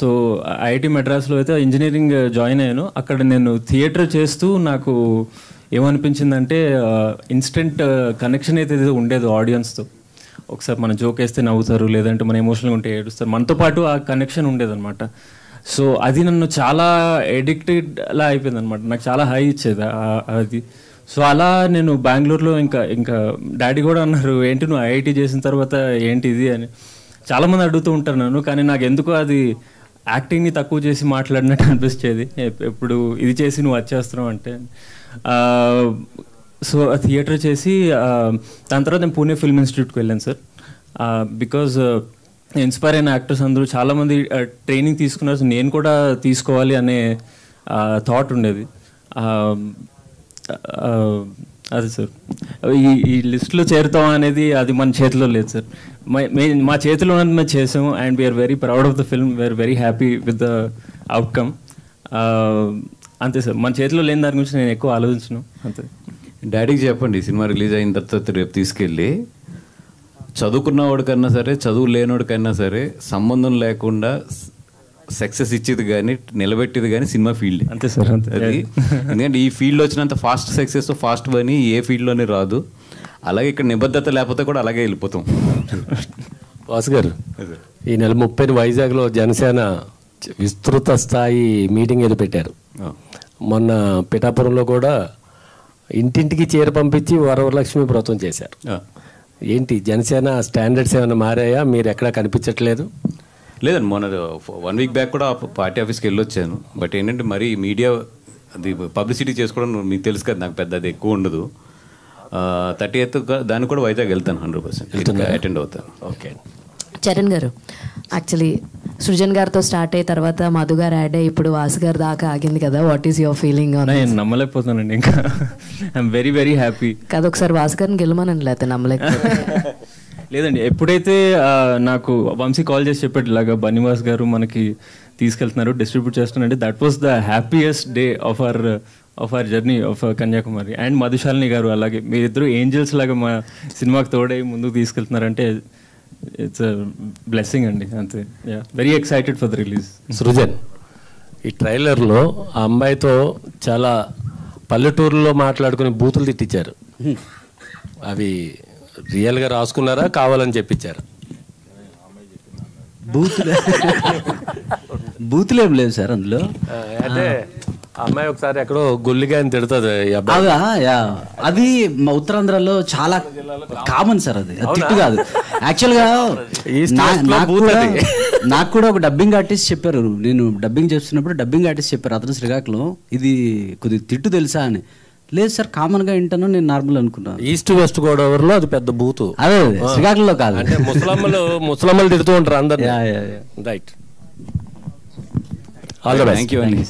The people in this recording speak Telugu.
సో ఐఐటి మెడ్రాస్లో అయితే ఇంజనీరింగ్ జాయిన్ అయ్యాను. అక్కడ నేను థియేటర్ చేస్తూ నాకు ఏమనిపించిందంటే ఇన్స్టెంట్ కనెక్షన్ అయితే ఉండేది ఆడియన్స్తో. ఒకసారి మన జోక్ వేస్తే నవ్వుతారు, లేదంటే మన ఎమోషనల్గా ఉంటే ఏడుస్తారు, మనతో పాటు ఆ కనెక్షన్ ఉండేదన్నమాట. సో అది నన్ను చాలా ఎడిక్టెడ్లా అయిపోయింది అనమాట. నాకు చాలా హై ఇచ్చేది అది. సో అలా నేను బెంగళూరులో ఇంకా డాడీ కూడా అన్నారు, ఏంటి నువ్వు ఐఐటి చేసిన తర్వాత ఏంటి ఇది అని. చాలామంది అడుగుతూ ఉంటారు నన్ను, కానీ నాకు ఎందుకో అది యాక్టింగ్ని తక్కువ చేసి మాట్లాడినట్టు అనిపించేది. ఎప్పుడు ఇది చేసి నువ్వు వచ్చేస్తున్నావు అంటే. సో థియేటర్ చేసి దాని తర్వాత నేను పూణే ఫిల్మ్ ఇన్స్టిట్యూట్కి వెళ్ళాను సార్. బికాజ్ ఇన్స్పైర్ అయిన యాక్టర్స్ అందరూ చాలామంది ట్రైనింగ్ తీసుకున్నారు, సో నేను కూడా తీసుకోవాలి అనే థాట్ ఉండేది. అదే సార్, ఈ లిస్ట్లో చేరుతాం అనేది అది మన చేతిలో లేదు సార్. మా చేతిలో ఉన్నది మేము చేసాము and we're very proud of the film, we're very happy with the outcome. అంతే సార్, మన చేతిలో లేని దాని గురించి నేను ఎక్కువ ఆలోచించను. అంతే. డాడీకి చెప్పండి సినిమా రిలీజ్ అయిన తర్వాత రేపు తీసుకెళ్ళి, చదువుకున్నవాడికన్నా సరే చదువు లేనివాడికైనా సరే సంబంధం లేకుండా సక్సెస్ ఇచ్చేది కానీ నిలబెట్టేది కానీ సినిమా ఫీల్డ్. అంతే సార్, అంతే. అది ఎందుకంటే ఈ ఫీల్డ్లో వచ్చినంత ఫాస్ట్ సక్సెస్ ఫాస్ట్ అని ఏ ఫీల్డ్లోనే రాదు. అలాగే ఇక్కడ నిబద్ధత లేకపోతే కూడా అలాగే వెళ్ళిపోతాం. వాసు గారు, ఈ నెల 30 వైజాగ్లో జనసేన విస్తృత స్థాయి మీటింగ్ ఏదో పెట్టారు. మొన్న పిఠాపురంలో కూడా ఇంటింటికి చీర పంపించి వరవరలక్ష్మి వ్రతం చేశారు. ఏంటి జనసేన స్టాండర్డ్స్ ఏమైనా మారాయా? మీరు ఎక్కడా కనిపించట్లేదు? లేదండి, మొన్న 1 వీక్ బ్యాక్ కూడా పార్టీ ఆఫీస్కి వెళ్ళొచ్చాను. బట్ ఏంటంటే మరి మీడియా అది పబ్లిసిటీ చేసుకోవడం మీకు తెలుసు కదా, నాకు పెద్ద అది ఎక్కువ ఉండదు. 30th దానికి కూడా వైజాగ్ వెళ్తాను, 100% అటెండ్ అవుతాను. ఓకే. చరణ్ గారు, యాక్చువల్లీ సృజన్ గారితో స్టార్ట్ అయిన తర్వాత మధు గారు యాడ్ అయ్యి ఇప్పుడు వాసు గారి దాకా ఆగింది కదా, వాట్ ఈస్ యువర్ ఫీలింగ్? నేను నమ్మలేకపోతానండి, ఇంకా ఐఎమ్ వెరీ వెరీ హ్యాపీ. కాదు, ఒకసారి వాసు గారిని గెలమనండి, లేకపోతే నమ్మలేకపోతే. లేదండి, ఎప్పుడైతే నాకు వంశీ కాల్ చేసి చెప్పాడు ఇలాగా బనివాస్ గారు మనకి తీసుకెళ్తున్నారు, డిస్ట్రిబ్యూట్ చేస్తున్నారంటే that was the happiest day of our journey of Kanyakumari. And Madhu Shalini గారు అలాగే మీరిద్దరు ఏంజల్స్ లాగా మా సినిమాకి తోడై ముందుకు తీసుకెళ్తున్నారంటే ఇట్స్ బ్లెస్సింగ్ అండి. అంతే, very excited for the release. Srujan, ఈ ట్రైలర్లో ఆ అమ్మాయితో చాలా పల్లెటూరులో మాట్లాడుకుని బూతులు తిట్టించారు. అవి రియల్గా రాసుకున్నారా, కావాలని చెప్పించారా? బూతులు ఏం లేవు సార్ అందులో. అంటే అమ్మాయి ఒకసారి ఎక్కడో గొల్లిగా అని తిడుతుంది. అది ఉత్తరాంధ్రలో చాలా కామన్ సార్, అది తిట్టు కాదు యాక్చువల్గా. నాకు కూడా ఒక డబ్బింగ్ ఆర్టిస్ట్ చెప్పారు, నేను డబ్బింగ్ చేస్తున్నప్పుడు డబ్బింగ్ ఆర్టిస్ట్ చెప్పారు అతను శ్రీకాకుళం, ఇది కొద్దిగా తిట్టు తెలుసా అని. లేదు సార్, కామన్గా వింటాను, నేను నార్మల్ అనుకున్నాను. ఈస్ట్ వెస్ట్ గోదావరిలో అది పెద్ద బూతు. అదే శ్రీకాకుళంలో కాదు, అంటే ముసలమ్మలు తిడుతూ ఉంటారు అందరు. Right. All the best. Thank you అండి.